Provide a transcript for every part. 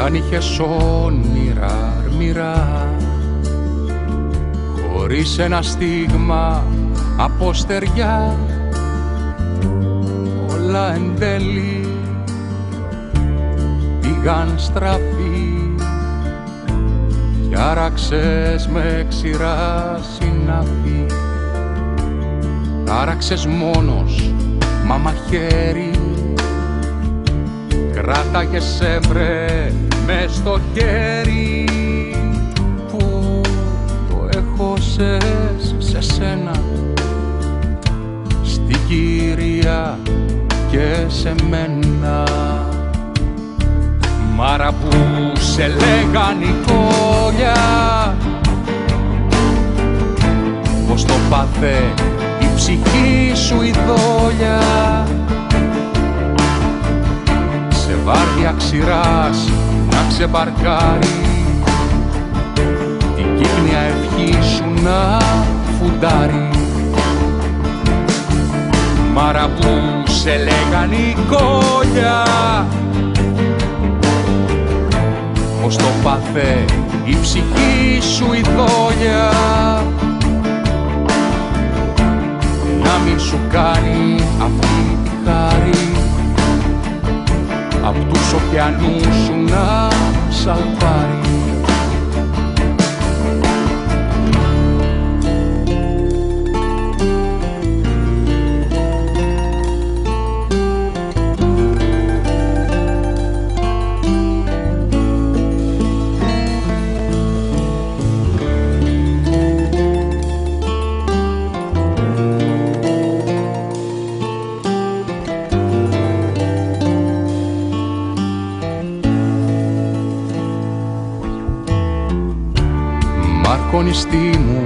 αν είχες όνειρα αρμηρά, χωρίς ένα στίγμα από στεριά, όλα εν τέλει πήγαν στραφή κι άραξες με ξηρά συναφή. Άραξες μόνος, μα μαχαίρι, κράταγες έβρε μες στο χέρι, που το έχωσες σε σένα, στη κυρία και σε μένα. Μάρα που σε λέγαν η κόλια, πως το πάθε η ψυχή σου η δόλια, σε βάρδια ξηράς να ξεμπαρκάρει, την κύκνια ευχή σου να φουντάρει. Μάρα που σε λέγαν η κόλια, πως το πάθε η ψυχή σου η δόλια, να μην σου κάνει αυτή τη χάρη, απ' τους ωκεανούς σου να σαλπάρει. Μαρκονιστή μου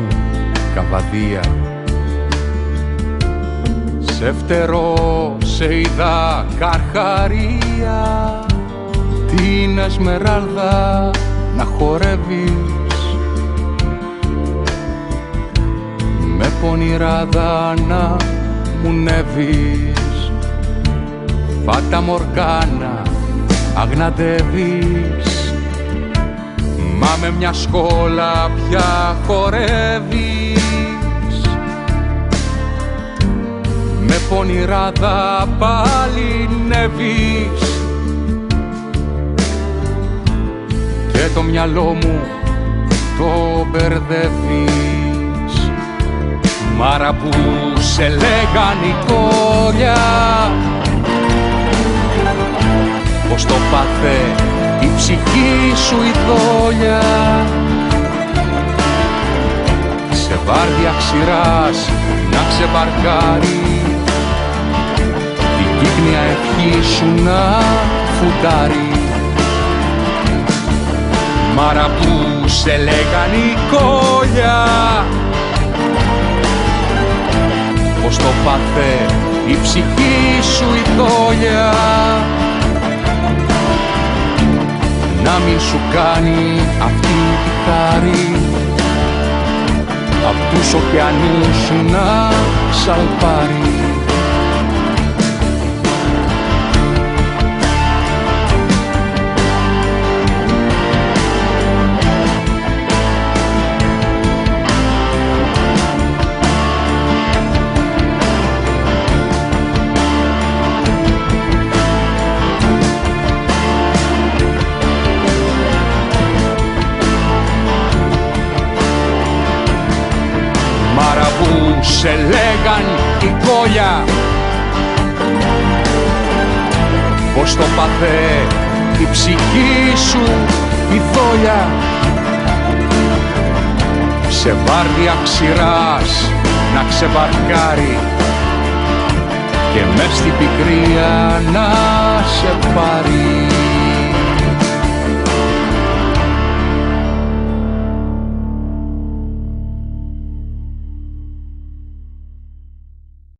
καβαδία, σε φτερό σε είδα καρχαρία, την Εσμεράλδα να χορεύεις, με πονηράδα να μουνεύεις, Φάτα Μοργκάνα αγναντεύεις, μα με μια σκόλα πια χορεύεις, με πονηράδα παλινεύεις, και το μυαλό μου το μπερδεύεις. Μάρα που σε λέγαν η κόλια, πως το πάθε η ψυχή σου η δόλια, σε βάρδια ξηράς να ξεμπαρκάρει, την κύκνια ευχή σου να φουντάρει. Μάρα που σε λέγαν η κόλια, πως το πάθε η ψυχή σου η δόλια, να μην σου κάνει αυτή τη χάρη, απ' τους ωκεανούς σου να σαλπάρει. Σε λέγαν η κόλια, πως το πάθε η ψυχή σου η δόλια, σε βάρδια ξηράς να ξεμπαρκάρει, και μες στην πικρία να σε πάρει.